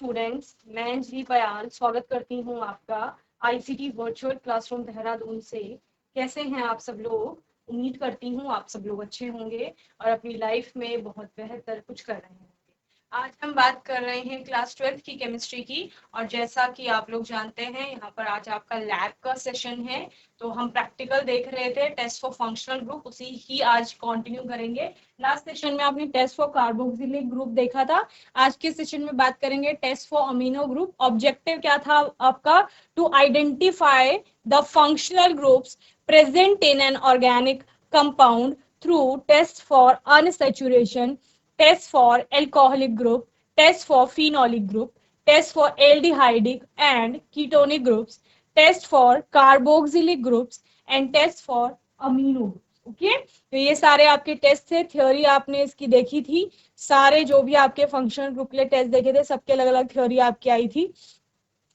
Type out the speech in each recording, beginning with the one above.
Students, मैं जी पयाल स्वागत करती हूँ आपका आईसीटी वर्चुअल क्लासरूम देहरादून से। कैसे हैं आप सब लोग? उम्मीद करती हूँ आप सब लोग अच्छे होंगे और अपनी लाइफ में बहुत बेहतर कुछ कर रहे होंगे। आज हम बात कर रहे हैं क्लास 12th की केमिस्ट्री की, और जैसा कि आप लोग जानते हैं यहाँ पर आज आपका लैब का सेशन है। तो हम प्रैक्टिकल देख रहे थे, टेस्ट फॉर फंक्शनल ग्रुप, उसी ही आज कंटिन्यू करेंगे। लास्ट सेशन में आपने टेस्ट फॉर कार्बोक्सिलिक ग्रुप देखा था। आज के सेशन में बात करेंगे test for amino group. Objective क्या था आपका? To identify the functional groups present in an organic compound through test for unsaturation, test for alcoholic group, test for phenolic group, test for aldehydic and ketonic groups, test for carboxylic groups and test for amino groups. Okay तो ये सारे आपके test थे। Theory आपने इसकी देखी थी। सारे जो भी आपके फंक्शनल ग्रुप के लिए टेस्ट देखे थे, सबके अलग अलग थ्योरी आपकी आई थी।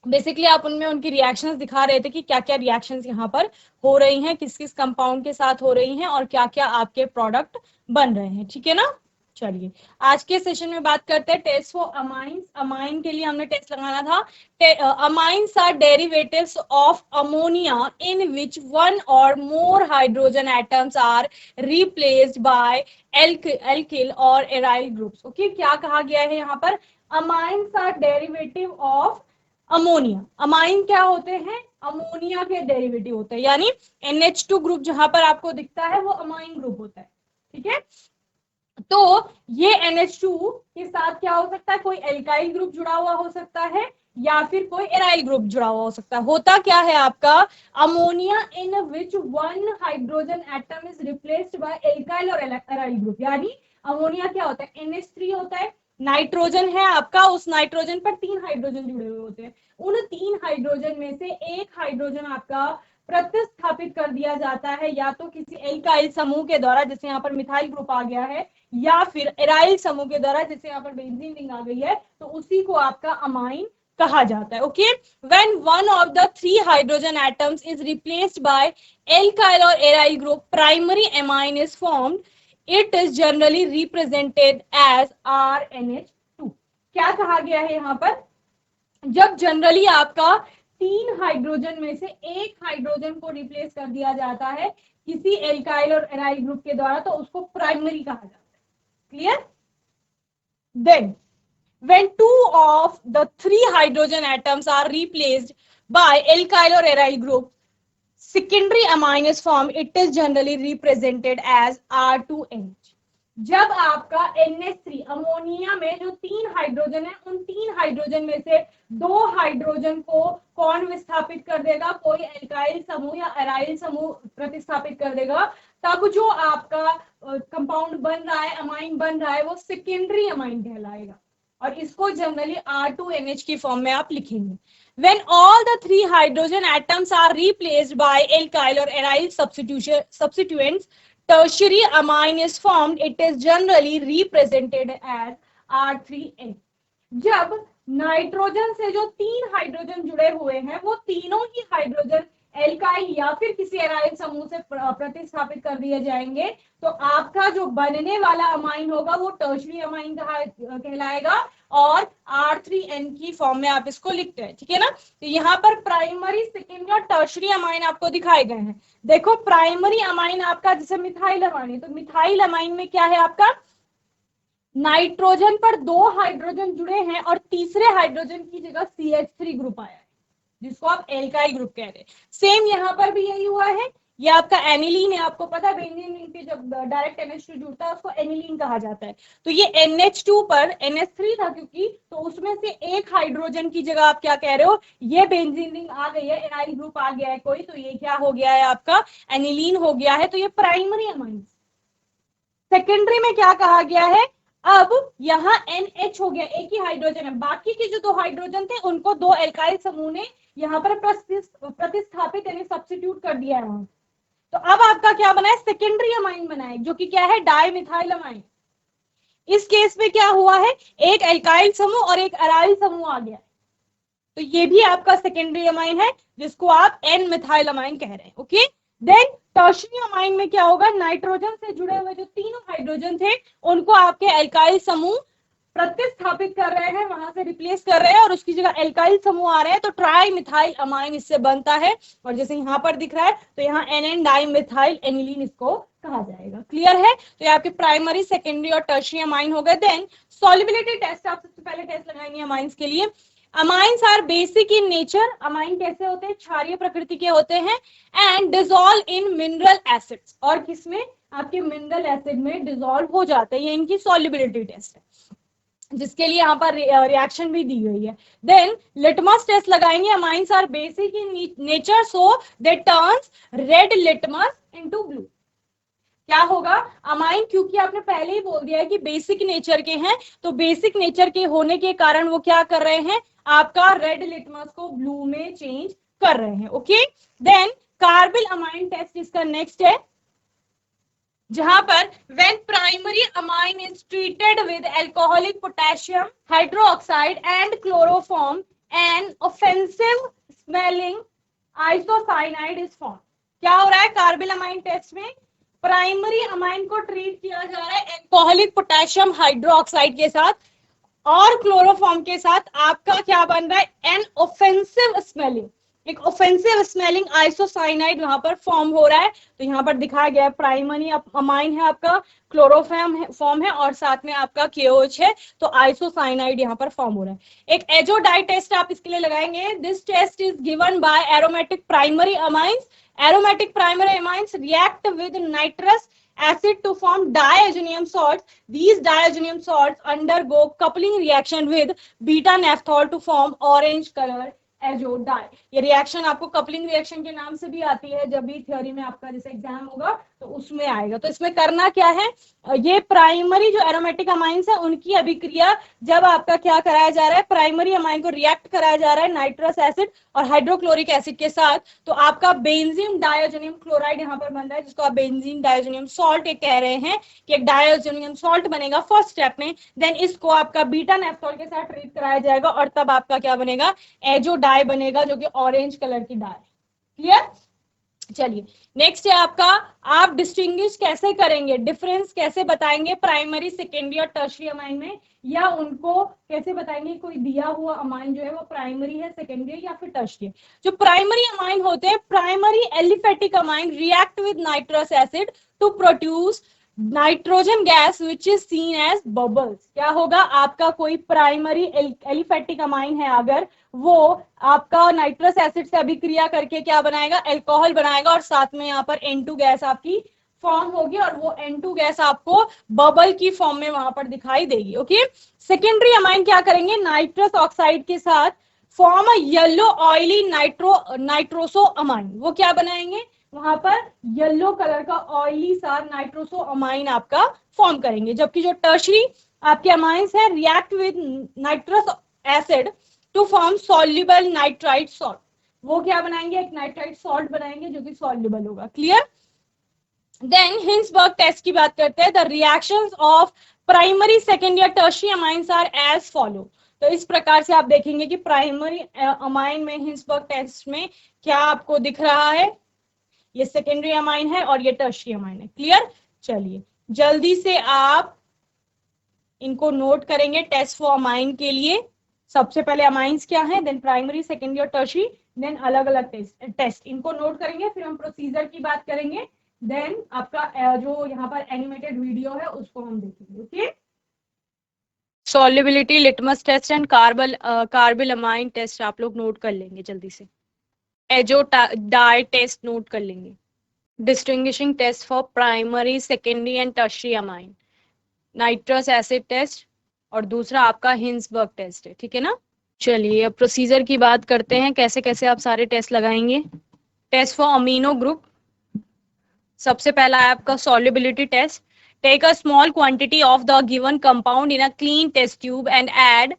बेसिकली आप उनमें उनकी रिएक्शंस दिखा रहे थे कि क्या क्या रिएक्शंस यहाँ पर हो रही हैं, किस किस कंपाउंड के साथ हो रही हैं और क्या क्या आपके प्रोडक्ट बन रहे हैं। ठीक है ना? चलिए आज के सेशन में बात करते हैं टेस्ट फॉर अमाइंस। अमाइन के लिए हमने टेस्ट लगाना था। Amines are derivatives of ammonia in which one or more hydrogen atoms are replaced by alkyl or aryl groups. Okay, क्या कहा गया है यहाँ पर? Amines are derivative of ammonia. Amine क्या होते हैं? अमोनिया के डेरिवेटिव होते हैं, यानी NH2 ग्रुप जहां पर आपको दिखता है वो अमाइन ग्रुप होता है। ठीक है, तो ये NH2 के साथ क्या हो सकता है? कोई एल्काइल ग्रुप जुड़ा हुआ हो सकता है या फिर कोई एराइल ग्रुप जुड़ा हुआ हो सकता है। होता क्या है आपका? Ammonia in which one hydrogen atom is replaced by alkyl or aryl group. यानी अमोनिया क्या होता है? NH3 होता है, नाइट्रोजन है आपका, उस नाइट्रोजन पर 3 हाइड्रोजन जुड़े हुए होते हैं। उन 3 हाइड्रोजन में से एक हाइड्रोजन आपका प्रतिस्थापित कर दिया जाता है या तो किसी एल्काइल समूह के द्वारा, जैसे यहाँ पर मिथाइल ग्रुप आ गया है, या फिर एराइल समूह के द्वारा, जैसे यहाँ पर बेंजीन रिंग आ गई है, तो उसी को आपका अमाइन कहा जाता है। Okay, when one of the 3 hydrogen atoms is replaced by alkyl or aryl group, primary amine is formed. It is generally represented as RNH2। क्या कहा गया है यहाँ पर? जब जनरली आपका 3 हाइड्रोजन में से एक हाइड्रोजन को रिप्लेस कर दिया जाता है किसी एल्काइल और एराइल ग्रुप के द्वारा, तो उसको प्राइमरी कहा जाता है। Clear? Then when 2 of the 3 hydrogen atoms are replaced by alkyl or aryl group, secondary amine is formed. It is generally represented as R2NH। जब आपका NH3 अमोनिया में जो 3 हाइड्रोजन है, उन 3 हाइड्रोजन में से 2 हाइड्रोजन को कौन विस्थापित कर देगा? कोई एल्काइल समूह या एराइल समूह प्रतिस्थापित कर देगा। तब जो आपका कंपाउंड बन रहा है, अमाइन बन रहा है, वो सेकेंडरी अमाइन कहलाएगा और इसको जनरली R2NH की फॉर्म में आप लिखेंगे। When all the 3 hydrogen atoms are replaced by alkyl or aryl substituents, tertiary amine is formed. It is generally represented as R3N। जब नाइट्रोजन से जो 3 हाइड्रोजन जुड़े हुए हैं, वो तीनों ही हाइड्रोजन एल्काइल या फिर किसी एराइल समूह से प्रतिस्थापित कर दिए जाएंगे, तो आपका जो बनने वाला अमाइन होगा वो टर्शरी अमाइन कहलाएगा और R3N की फॉर्म में आप इसको लिखते हैं। ठीक है ना? तो यहाँ पर प्राइमरी, सेकेंडरी और टर्शरी अमाइन आपको दिखाए गए हैं। देखो, प्राइमरी अमाइन आपका जैसे मिथाइल अमाइन है, तो मिथाइल अमाइन में क्या है आपका? नाइट्रोजन पर 2 हाइड्रोजन जुड़े हैं और तीसरे हाइड्रोजन की जगह CH3 ग्रुप आया है, जिसको आप एल्काइल ग्रुप कह रहे हैं। सेम यहाँ पर भी यही हुआ है। ये आपका एनिलीन है, आपको पता है बेंजीन रिंग पे जब डायरेक्ट NH2 जुड़ता है उसको एनिलीन कहा जाता है। तो ये NH2 पर NH3 था क्योंकि, तो उसमें से एक हाइड्रोजन की जगह आप क्या कह रहे हो? ये बेंजीन रिंग आ गई है, एराइल ग्रुप आ गया है कोई, तो ये क्या हो गया है आपका? एनिलीन हो गया है। तो ये प्राइमरी अमाइन। सेकेंडरी में क्या कहा गया है? अब यहाँ NH हो गया, एक ही हाइड्रोजन है, बाकी के जो 2 हाइड्रोजन थे उनको 2 एल्काइल समूह ने यहाँ पर प्रतिस्थापित यानी सब्स्टिट्यूट कर दिया है वहां। तो अब आपका क्या बना है? सेकेंडरी अमाइन बना है, जो कि क्या है? Dimethyl amine. इस केस में क्या हुआ है? एक एल्काइल समूह और एक एराइल समूह आ गया, तो ये भी आपका सेकेंडरी अमाइन है, जिसको आप N मिथाइल अमाइन कह रहे हैं। ओके, देन टर्शरी अमाइन में क्या होगा? नाइट्रोजन से जुड़े हुए जो तीनों हाइड्रोजन थे उनको आपके एल्काइल समूह प्रतिस्थापित कर रहे हैं, वहां से रिप्लेस कर रहे हैं और उसकी जगह एल्काइल समूह आ रहे हैं, तो ट्राई मिथाइल अमाइन इससे बनता है। और जैसे यहाँ पर दिख रहा है तो यहाँ एन डाई मिथाइल एनिलीन इसको कहा जाएगा। क्लियर है? तो ये आपके प्राइमरी, सेकेंडरी और टर्शियरी अमाइन हो गए। देन सॉल्युबिलिटी टेस्ट, आप सबसे पहले टेस्ट लगाएंगे अमाइंस के लिए। Amines are basic in nature, amine कैसे होते हैं? क्षारीय प्रकृति के होते हैं। And dissolve in mineral acids, और किसमें? आपके मिनरल एसिड में डिसॉल्व हो जाते हैं। ये इनकी सॉल्युबिलिटी टेस्ट है, जिसके लिए यहाँ पर रिएक्शन भी दी गई है। देन लिटमस टेस्ट लगाएंगे। Amines are basic in nature so they turns red litmus into blue. क्या होगा? अमाइन, क्योंकि आपने पहले ही बोल दिया है कि बेसिक नेचर के हैं, तो बेसिक नेचर के होने के कारण वो क्या कर रहे हैं? आपका रेड लिटमस को ब्लू में चेंज कर रहे हैं। Okay, then carbylamine test इसका नेक्स्ट है, जहां पर when primary amine is treated with alcoholic potassium hydroxide and chloroform an offensive smelling isocyanide is form. क्या हो रहा है कार्बिल अमाइन टेस्ट में? प्राइमरी अमाइन को ट्रीट किया जा रहा है अल्कोहलिक पोटेशियम हाइड्रोक्साइड के साथ और क्लोरोफॉर्म के साथ। आपका क्या बन रहा है? एन ऑफेंसिव स्मेलिंग, एक ऑफेंसिव स्मेलिंग आइसोसाइनाइड वहां पर फॉर्म हो रहा है। तो यहाँ पर दिखाया गया है प्राइमरी अमाइन है आपका, क्लोरोफॉर्म फॉर्म है और साथ में आपका KOH है, तो आइसोसाइनाइड यहाँ पर फॉर्म हो रहा है। एक एजोडाई टेस्ट आप इसके लिए लगाएंगे। This test is given by aromatic primary amines. Aromatic primary amines react with nitrous acid to form diazonium salts. These diazonium salts undergo coupling reaction with beta naphthol to form orange color azo dye. ये reaction आपको coupling reaction के नाम से भी आती है, जब भी थ्योरी में आपका जैसे एग्जाम होगा तो उसमें आएगा। तो इसमें करना क्या है? ये प्राइमरी जो एरोमेटिक अमाइंस है उनकी अभिक्रिया जब आपका क्या कराया जा रहा है? प्राइमरी अमाइन को रिएक्ट कराया जा रहा है नाइट्रस एसिड और हाइड्रोक्लोरिक एसिड के साथ, तो आपका बेंजीन डायोजोनियम क्लोराइड यहाँ पर बन रहा है, जिसको आप बेंजीन डायोजोनियम सॉल्ट एक कह रहे हैं कि एक डायोजोनियम सॉल्ट बनेगा फर्स्ट स्टेप में। देन इसको आपका बीटा नेफ्थॉल के साथ ट्रीट कराया जाएगा और तब आपका क्या बनेगा? एजो डाई बनेगा, जो कि ऑरेंज कलर की डाई। क्लियर? चलिए नेक्स्ट है आपका, आप डिस्टिंग्विश कैसे करेंगे, डिफरेंस कैसे बताएंगे प्राइमरी, सेकेंडरी और टर्शियरी अमाइन में, या उनको कैसे बताएंगे? कोई दिया हुआ अमाइन जो है वो प्राइमरी है, सेकेंडरी या फिर टर्शियरी। जो प्राइमरी अमाइन होते हैं, primary aliphatic amine react with nitrous acid to produce nitrogen gas which is seen as bubbles. क्या होगा? आपका कोई प्राइमरी एलिफेटिक अमाइन है, अगर वो आपका नाइट्रस एसिड से अभिक्रिया करके क्या बनाएगा? अल्कोहल बनाएगा और साथ में यहाँ पर N2 गैस आपकी फॉर्म होगी और वो N2 गैस आपको बबल की फॉर्म में वहां पर दिखाई देगी। ओके, सेकेंडरी अमाइन क्या करेंगे? नाइट्रस ऑक्साइड के साथ form yellow oily nitroso amine. वो क्या बनाएंगे? वहां पर येलो कलर का ऑयली सा नाइट्रोसो अमाइन आपका फॉर्म करेंगे। जबकि जो टर्शरी आपके अमाइंस है react with nitrous acid to form soluble nitrite salt. वो क्या बनाएंगे? एक नाइट्राइट सॉल्ट बनाएंगे जो कि सॉल्युबल होगा। क्लियर? देन हिंसबर्ग टेस्ट की बात करते हैं। The reactions of primary, secondary या tertiary amines are as follow. तो इस प्रकार से आप देखेंगे कि प्राइमरी अमाइन में हिंसबर्ग टेस्ट में क्या आपको दिख रहा है? ये सेकेंडरी अमाइन है और ये टर्शियरी अमाइन है। क्लियर? चलिए जल्दी से आप इनको नोट करेंगे टेस्ट फॉर अमाइन के लिए। सबसे पहले अमाइंस क्या है, देन प्राइमरी, सेकेंडरी और टर्शियरी, देन अलग अलग टेस्ट इनको नोट करेंगे। फिर हम प्रोसीजर की बात करेंगे, देन आपका जो यहाँ पर एनिमेटेड वीडियो है उसको हम देखेंगे। Okay, solubility litmus test and carbylamine test आप लोग नोट कर लेंगे जल्दी से। एजो डाई टेस्ट नोट कर लेंगे। Distinguishing test for primary, secondary and tertiary amine, nitrous acid test और दूसरा आपका हिंसबर्ग टेस्ट है। ठीक है ना? चलिए अब प्रोसीजर की बात करते हैं, कैसे कैसे आप सारे टेस्ट लगाएंगे। टेस्ट फॉर अमीनो ग्रुप, सबसे पहला है आपका solubility test. Take a small quantity of the given compound in a clean test tube and add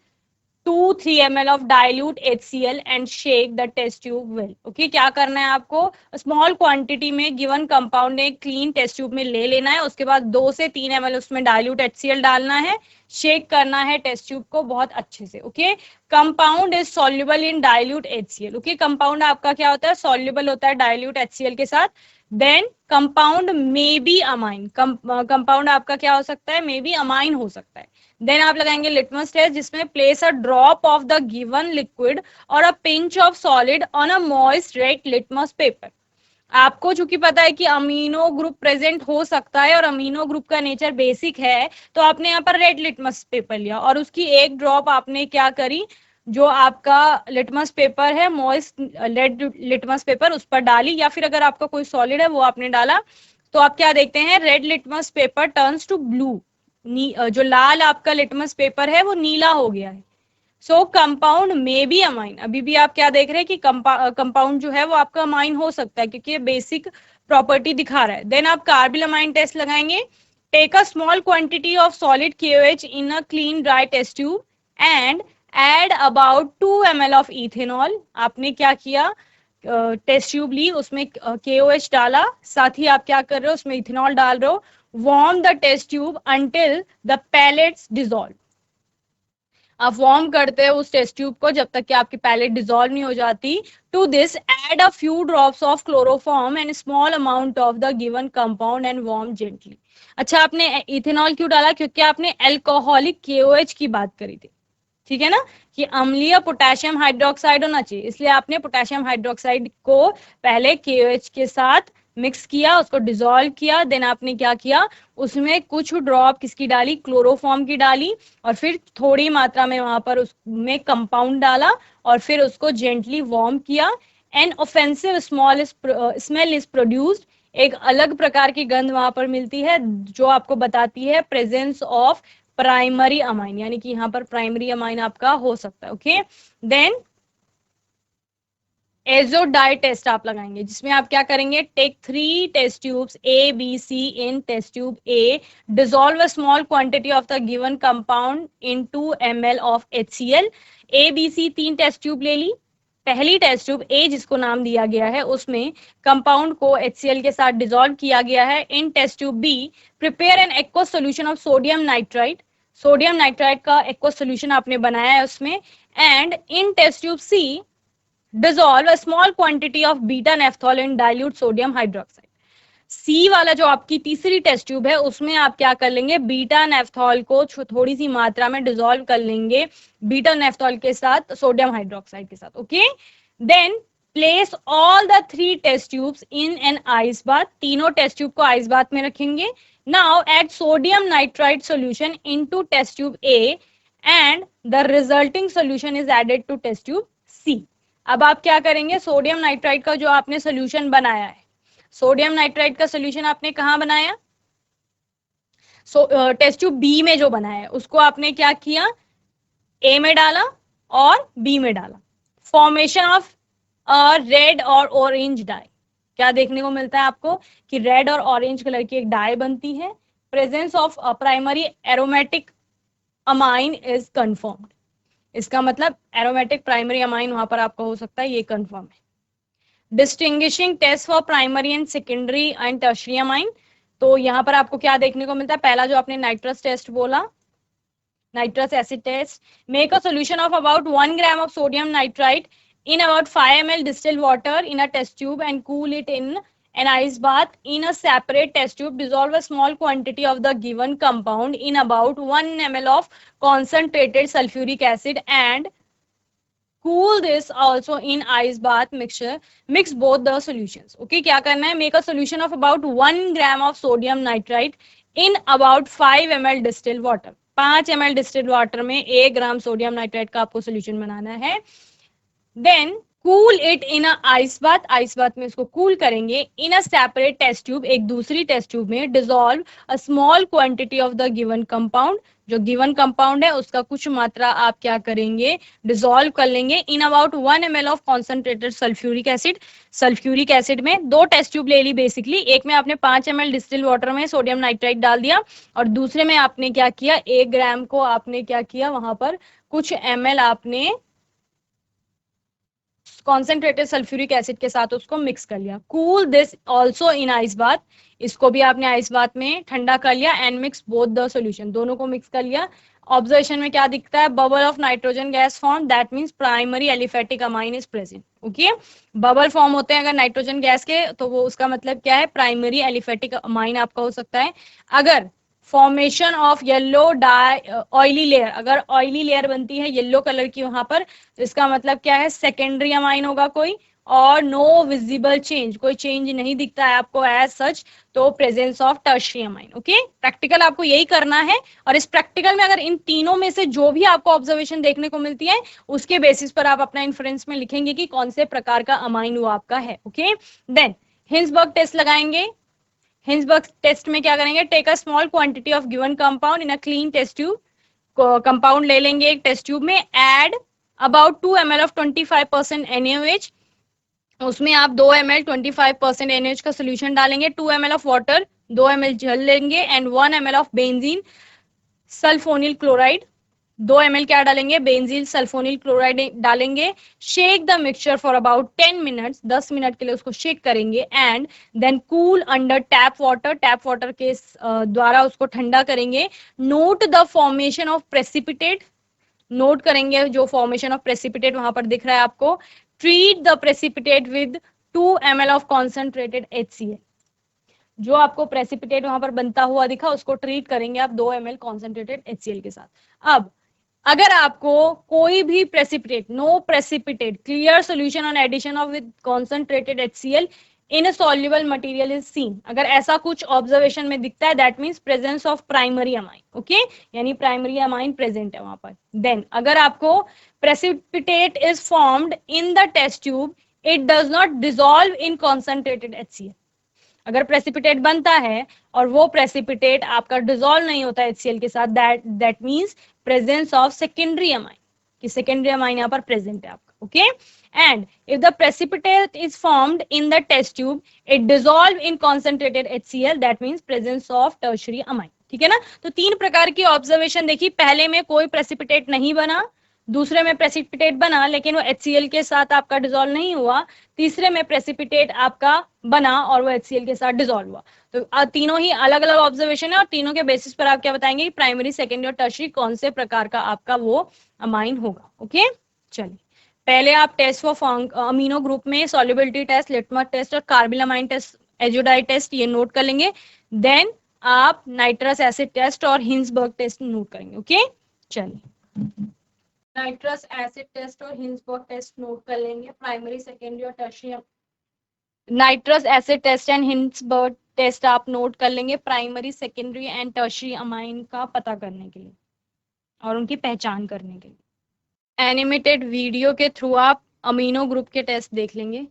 2-3 ml of dilute HCl and shake the test tube well. Okay, क्या करना है आपको? Small quantity में given compound एक clean test tube में ले लेना है, उसके बाद 2 से 3 ml उसमें डाइल्यूट HCl डालना है, शेक करना है टेस्ट ट्यूब को बहुत अच्छे से। Okay, compound is soluble in dilute HCl। Okay, compound आपका क्या होता है? सॉल्युबल होता है डाइल्यूट HCl के साथ। Then compound may be amine, compound आपका क्या हो सकता है, मे बी अमाइन हो सकता है। देन आप लगाएंगे लिटमस टेस्ट, जिसमें place a drop of the given liquid और a pinch of solid on a moist red litmus paper. आपको चूंकि पता है कि अमीनो ग्रुप प्रेजेंट हो सकता है और अमीनो ग्रुप का नेचर बेसिक है, तो आपने यहाँ पर रेड लिटमस पेपर लिया और उसकी एक ड्रॉप आपने क्या करी, जो आपका लिटमस पेपर है, मॉइस्ट रेड लिटमस पेपर, उस पर डाली, या फिर अगर आपका कोई सॉलिड है वो आपने डाला, तो आप क्या देखते हैं, red litmus paper turns to blue, जो लाल आपका लिटमस पेपर है वो नीला हो गया है। सो कंपाउंड में बी अमाइन, अभी भी आप क्या देख रहे हैं कि कंपाउंड जो है वो आपका अमाइन हो सकता है, क्योंकि ये बेसिक प्रॉपर्टी दिखा रहा है। देन आप कार्बिलमाइन टेस्ट लगाएंगे। Take a small quantity of solid KOH in a clean dry test tube and add about 2 ml of ethanol. आपने क्या किया, टेस्ट ट्यूब ली, उसमें KOH डाला, साथ ही आप क्या कर रहे हो, उसमें इथेनॉल डाल रहे हो। Warm the test tube until the pellets dissolve. आप वार्म करते हैं उस टेस्ट ट्यूब को जब तक कि आपकी पैलेट डिसॉल्व नहीं हो जाती। To this add a few drops of chloroform and small amount of the given compound and warm gently. अच्छा, आपने इथेनॉल क्यों डाला, क्योंकि आपने एल्कोहलिक KOH की बात करी थी, ठीक है ना, कि अम्लीय पोटेशियम हाइड्रोक्साइड होना चाहिए, इसलिए आपने पोटेशियम हाइड्रोक्साइड को पहले KOH के साथ मिक्स किया, उसको डिसॉल्व किया। देन आपने क्या किया, उसमें कुछ ड्रॉप किसकी डाली, क्लोरोफॉर्म की डाली, और फिर थोड़ी मात्रा में वहां पर उसमें कंपाउंड डाला और फिर उसको जेंटली वार्म किया। An offensive smell is produced, एक अलग प्रकार की गंध वहां पर मिलती है जो आपको बताती है प्रेजेंस ऑफ प्राइमरी अमाइन, यानी कि यहाँ पर प्राइमरी अमाइन आपका हो सकता है। Okay, then azo dye test आप लगाएंगे, जिसमें आप क्या करेंगे, take 3 test tubes ABC in test tube A, dissolve a small quantity of the given compound in 2 ml of HCl। ABC 3 test tube ले ली। पहली टेस्ट ट्यूब A जिसको नाम दिया गया है, उसमें कंपाउंड को HCl के साथ डिसॉल्व किया गया है। In test tube B, prepare an aqueous solution of sodium nitrite, sodium nitrite का एक्वस सोल्यूशन आपने बनाया है उसमें। And in test tube C, dissolve a small quantity of beta naphthol in dilute sodium hydroxide। सी वाला जो आपकी तीसरी test tube है, उसमें आप क्या कर लेंगे, बीटा नेफ्थॉल को थोड़ी सी मात्रा में डिसॉल्व कर लेंगे बीटा नेफ्थॉल के साथ, सोडियम हाइड्रोक्साइड के साथ। Okay, then place all the 3 test tubes in an ice bath, तीनों टेस्ट ट्यूब को आइस बाथ में रखेंगे। Now add sodium nitrite solution into test tube A and the resulting solution is added to test tube C। अब आप क्या करेंगे, sodium nitrite का जो आपने सोल्यूशन बनाया है, सोडियम नाइट्राइट का सोल्यूशन आपने कहाँ बनाया, टेस्ट ट्यूब B में जो बनाया है उसको आपने क्या किया, A में डाला और B में डाला। फॉर्मेशन ऑफ रेड और ऑरेंज डाई, क्या देखने को मिलता है आपको कि रेड और ऑरेंज कलर की एक डाई बनती है। Presence of primary aromatic amine is confirmed, इसका मतलब एरोमेटिक प्राइमरी अमाइन वहां पर आपका हो सकता है, ये कंफर्म है। Distinguishing test for primary and secondary and tertiary amine, तो यहाँ पर आपको क्या देखने को मिलता है, पहला जो आपने नाइट्रस टेस्ट बोला, nitrous acid test. Make a solution of about 1 gram of sodium nitrite in about 5 ml distilled water in a test tube and cool it in an ice bath in a separate test tube. Dissolve a small quantity of the given compound in about 1 ml of concentrated sulfuric acid and cool this also in ice bath mixture. Mix both the solutions. Okay, क्या करना है, make a solution of about 1 gram of sodium nitrite in about 5 ml distilled water. 5 ml distilled water में 1 gram sodium nitrite का आपको solution बनाना है। Then cool it in a ice bath, ice bath में इसको कूल करेंगे। In a separate test tube, एक दूसरी टेस्ट ट्यूब में dissolve a small quantity of the given compound, जो गिवन कंपाउंड है उसका कुछ मात्रा आप क्या करेंगे, डिसॉल्व कर लेंगे। In about 1 ml of concentrated sulphuric acid, sulphuric acid में 2 टेस्ट ट्यूब ले ली बेसिकली, एक में आपने 5 ml डिस्टिल वाटर में सोडियम नाइट्राइट डाल दिया और दूसरे में आपने क्या किया, 1 ग्राम को आपने क्या किया, वहां पर कुछ ml आपने कॉन्सेंट्रेटेड सल्फ्यूरिक एसिड के साथ उसको मिक्स कर लिया। Cool this also in ice bath, इसको भी आपने आइस बाथ में ठंडा कर लिया। And mix both the solution, दोनों को मिक्स कर लिया। ऑब्जर्वेशन में क्या दिखता है, bubble of nitrogen gas form, that means primary aliphatic amine is present. Okay. Bubble form होते हैं अगर नाइट्रोजन गैस के, तो वो उसका मतलब क्या है, प्राइमरी एलिफेटिक अमाइन आपका हो सकता है। अगर formation of yellow die oily layer, अगर ऑयली लेयर बनती है येलो कलर की वहां पर, तो इसका मतलब क्या है, सेकेंडरी अमाइन होगा कोई। और नो विजिबल चेंज, कोई चेंज नहीं दिखता है आपको एज सच, तो presence of tertiary amine. Okay, practical आपको यही करना है। और इस प्रैक्टिकल में अगर इन तीनों में से जो भी आपको ऑब्जर्वेशन देखने को मिलती है, उसके बेसिस पर आप अपना इन्फ्रेंस में लिखेंगे कि कौन से प्रकार का अमाइन वो आपका है। ओके, देन हिंसबर्ग टेस्ट लगाएंगे। हिंसबर्ग टेस्ट में क्या करेंगे, take a small quantity of given compound in a clean test tube. Compound ले लेंगे एक टेस्ट ट्यूब में, add about 2 ml of 25% NaOH। उसमें आप 2 ml 25% NaOH का सोल्यूशन डालेंगे, 2 ml ऑफ वाटर, 2 ml जल लेंगे, and 1 ml of benzene sulphonyl chloride. 2 ml क्या डालेंगे, बेंजील सल्फोनिल क्लोराइड डालेंगे। Shake the mixture for about 10 minutes, 10 minute के लिए उसको शेक करेंगे, and then cool under tap water, tap water के द्वारा उसको ठंडा करेंगे। Note the formation of precipitate, note करेंगे जो फॉर्मेशन ऑफ प्रेसिपिटेट वहां पर दिख रहा है आपको। Treat the precipitate with 2 ml of concentrated HCl, जो आपको प्रेसिपिटेट वहां पर बनता हुआ दिखा उसको ट्रीट करेंगे आप 2 ml कॉन्सेंट्रेटेड HCl के साथ। अब अगर आपको कोई भी precipitate, no precipitate clear solution on addition of with concentrated HCl insoluble material is seen, अगर ऐसा कुछ ऑब्जर्वेशन में दिखता है, that means presence of primary amine. Okay, यानी प्राइमरी अमाइन प्रेजेंट है वहां पर। देन अगर आपको precipitate is formed in the test tube, it does not dissolve in concentrated HCl, अगर प्रेसिपिटेट बनता है और वो प्रेसिपिटेट आपका डिसॉल्व नहीं होता है HCl के साथ, that means presence of secondary amine, कि सेकेंडरी अमाइन यहाँ पर प्रेजेंट है आपका। Okay, and if the precipitate is formed in the test tube, it dissolve in concentrated HCl, that means presence of tertiary amine. ठीक है ना, तो 3 प्रकार की ऑब्जर्वेशन देखी। पहले में कोई प्रेसिपिटेट नहीं बना, दूसरे में प्रेसिपिटेट बना लेकिन वो HCl के साथ आपका डिसॉल्व नहीं हुआ, तीसरे में प्रेसिपिटेट आपका बना और वो HCl के साथ डिसॉल्व हुआ। तो तीनों ही अलग अलग ऑब्जर्वेशन है और तीनों के बेसिस पर आप क्या बताएंगे, प्राइमरी सेकेंडरी और टर्शियरी कौन से प्रकार का आपका वो अमाइन होगा। ओके, चलिए पहले आप टेस्ट फॉर अमीनो ग्रुप में सॉल्युबिलिटी टेस्ट, लिटमस टेस्ट और कार्बिलमाइन टेस्ट, एजोडाइड टेस्ट ये नोट कर लेंगे। देन आप नाइट्रस एसिड टेस्ट और हिंसबर्ग टेस्ट नोट करेंगे। ओके, चलिए नाइट्रस एसिड टेस्ट और हिंसबर्ग टेस्ट नोट कर लेंगे, प्राइमरी सेकेंडरी और tertiary. Nitrous acid test and Hinsberg test आप नोट कर लेंगे, primary secondary and tertiary amine का पता करने के लिए और उनकी पहचान करने के लिए। एनिमेटेड वीडियो के थ्रू आप अमीनो ग्रुप के टेस्ट देख लेंगे।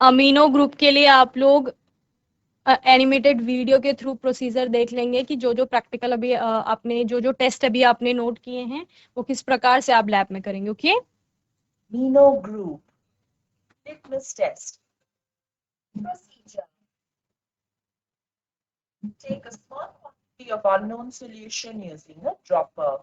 अमीनो ग्रुप के लिए आप लोग एनिमेटेड वीडियो के थ्रू प्रोसीजर देख लेंगे कि जो जो प्रैक्टिकल अभी आपने जो जो टेस्ट अभी आपने नोट किए हैं वो किस प्रकार से आप लैब में करेंगे। Okay, Amino group. Litmus test. Procedure. Take a small quantity of unknown solution using a dropper.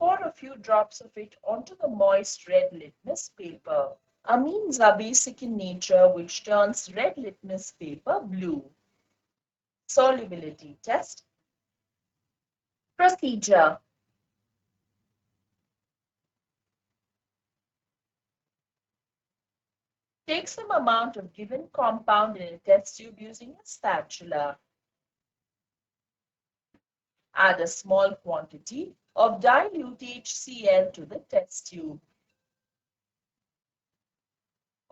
Pour a few drops of it onto the moist red litmus paper. Amines are basic in nature, which turns red litmus paper blue. Solubility test. Procedure. Take some amount of given compound in a test tube using a spatula. Add a small quantity of dilute HCl to the test tube.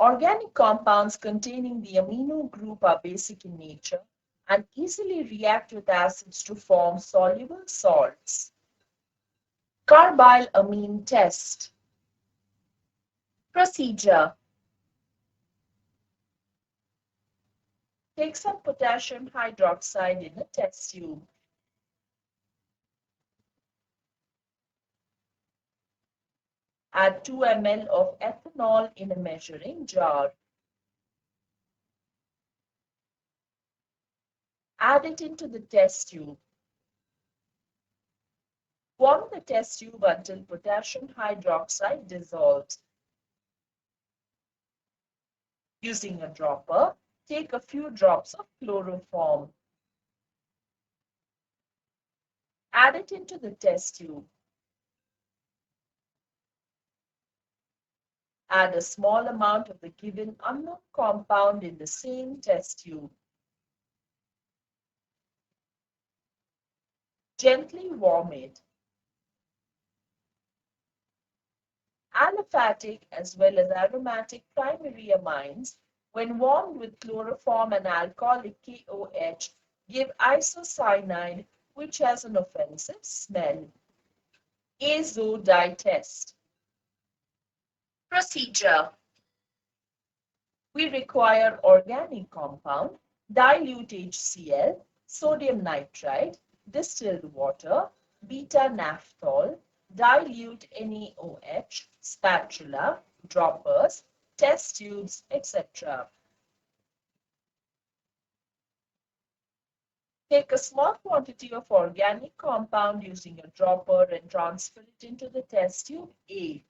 Organic compounds containing the amino group are basic in nature and easily react with acids to form soluble salts. Carbylamine test. Procedure. Take some potassium hydroxide in a test tube. Add 2 ml of ethanol in a measuring jar. Add it into the test tube. Warm the test tube until potassium hydroxide dissolves. Using a dropper, take a few drops of chloroform. Add it into the test tube. Add a small amount of the given unknown compound in the same test tube. Gently warm it. Aliphatic as well as aromatic primary amines, when warmed with chloroform and alcoholic KOH, give isocyanide, which has an offensive smell. Azo dye test. Procedure. We require organic compound, dilute HCl, sodium nitrite, distilled water, beta-naphthol, dilute NaOH, spatula, droppers, test tubes, etc. Take a small quantity of organic compound using a dropper and transfer it into the test tube A.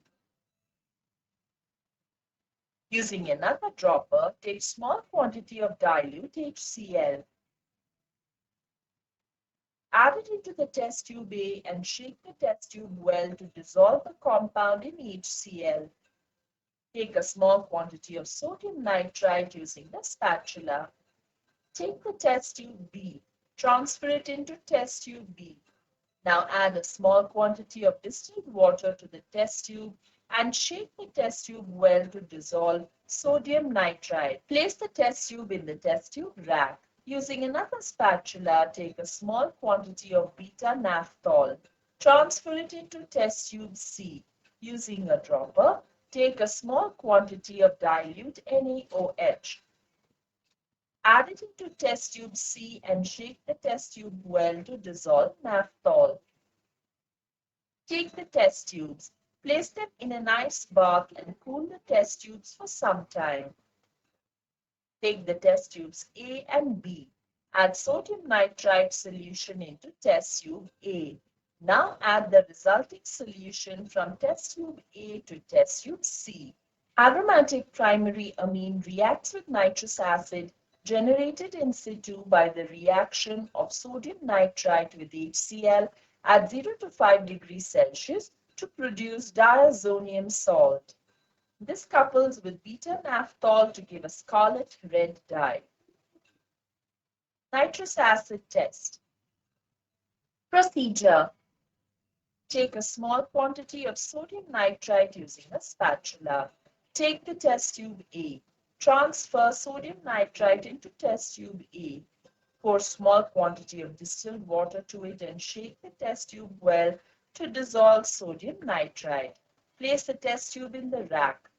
Using another dropper, take small quantity of dilute HCl. Add it into the test tube A and shake the test tube well to dissolve the compound in HCl. Take a small quantity of sodium nitrite using the spatula. Take the test tube B, transfer it into test tube B. Now add a small quantity of distilled water to the test tube and shake the test tube well to dissolve sodium nitrite. Place the test tube in the test tube rack. Using another spatula, take a small quantity of beta-naphthol. Transfer it into test tube C. Using a dropper, take a small quantity of dilute NaOH. Add it into test tube C and shake the test tube well to dissolve naphthol. Take the test tubes, place them in an ice bath and cool the test tubes for some time. Take the test tubes A and B. Add sodium nitrite solution into test tube A. Now add the resulting solution from test tube A to test tube C. Aromatic primary amine reacts with nitrous acid generated in situ by the reaction of sodium nitrite with HCl at 0 to 5 degrees Celsius to produce diazonium salt. This couples with beta-naphthol to give a scarlet red dye. Nitrous acid test. Procedure. Take a small quantity of sodium nitrite using a spatula. Take the test tube A. Transfer sodium nitrite into test tube A. Pour small quantity of distilled water to it and shake the test tube well to dissolve sodium nitrite. Place the test tube in the rack.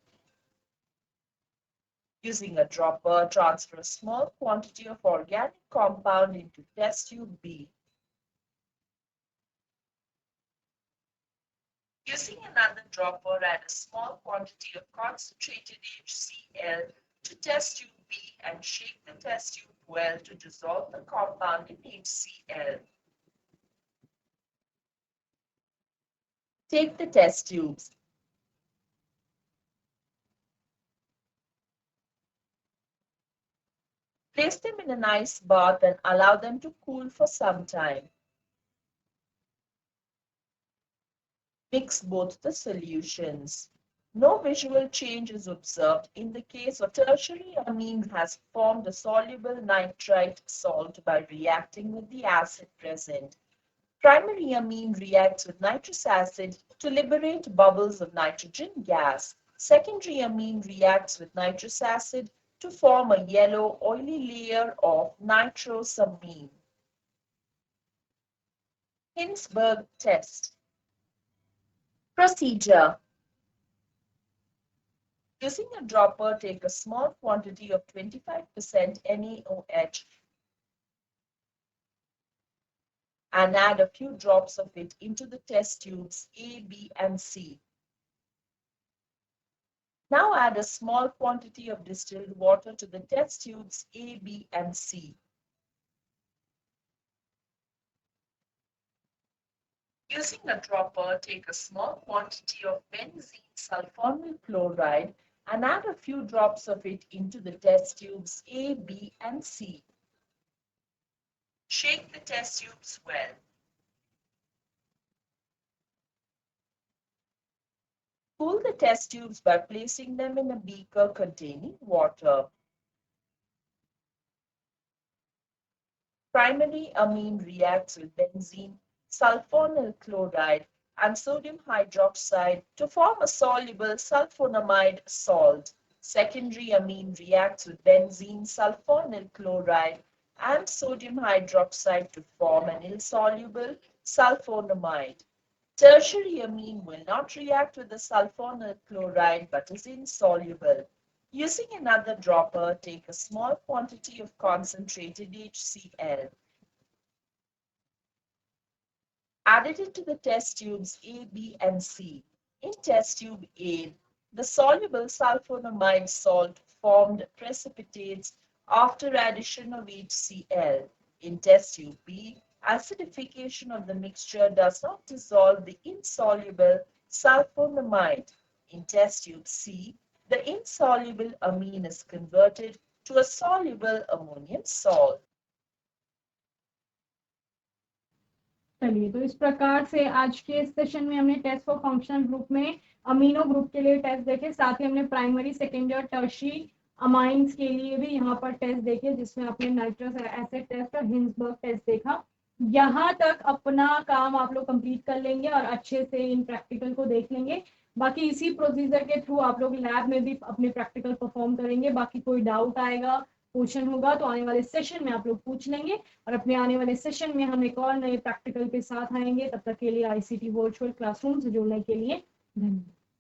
Using a dropper, transfer a small quantity of organic compound into test tube B. Using another dropper, add a small quantity of concentrated HCl to test tube B and shake the test tube well to dissolve the compound in HCl. Take the test tubes. Place them in an ice bath and allow them to cool for some time. Mix both the solutions. No visual change is observed in the case of tertiary amine has formed a soluble nitrite salt by reacting with the acid present. Primary amine reacts with nitrous acid to liberate bubbles of nitrogen gas. Secondary amine reacts with nitrous acid to form a yellow oily layer of nitrosamine. Hinsberg test. Procedure. Using a dropper, take a small quantity of 25% NaOH and add a few drops of it into the test tubes A, B, and C. Now add a small quantity of distilled water to the test tubes A, B, and C. Using a dropper, take a small quantity of benzene sulfonyl chloride and add a few drops of it into the test tubes A, B, and C. Shake the test tubes well. Cool the test tubes by placing them in a beaker containing water. Primary amine reacts with benzene, sulfonyl chloride, and sodium hydroxide to form a soluble sulfonamide salt. Secondary amine reacts with benzene, sulfonyl chloride, and sodium hydroxide to form an insoluble sulfonamide. Tertiary amine will not react with the sulfonyl chloride but is insoluble. Using another dropper, take a small quantity of concentrated HCl. Add it to the test tubes A, B, and C. In test tube A, the soluble sulfonamide salt formed precipitates after addition of HCl. In test tube B, acidification of the mixture does not dissolve the insoluble sulfonamide. In test tube C, the insoluble amine is converted to a soluble ammonium salt. चलिए, तो इस प्रकार से आज के session में हमने test for functional group में अमीनो ग्रुप के लिए टेस्ट देखे, साथ ही हमने प्राइमरी, सेकेंडरी और टर्शियरी अमाइंस के लिए भी यहाँ पर टेस्ट देखे, जिसमें आपने नाइट्रस एसिड टेस्ट और हिंसबर्ग टेस्ट देखा। यहाँ तक अपना काम आप लोग कंप्लीट कर लेंगे और अच्छे से इन प्रैक्टिकल को देख लेंगे। बाकी इसी प्रोसीजर के थ्रू आप लोग लैब में भी अपने प्रैक्टिकल परफॉर्म करेंगे। बाकी कोई डाउट आएगा, क्वेश्चन होगा तो आने वाले सेशन में आप लोग पूछ लेंगे, और अपने आने वाले सेशन में हम एक और नए प्रैक्टिकल के साथ आएंगे। तब तक के लिए आईसीटी वर्चुअल क्लासरूम से जुड़ने के लिए धन्यवाद।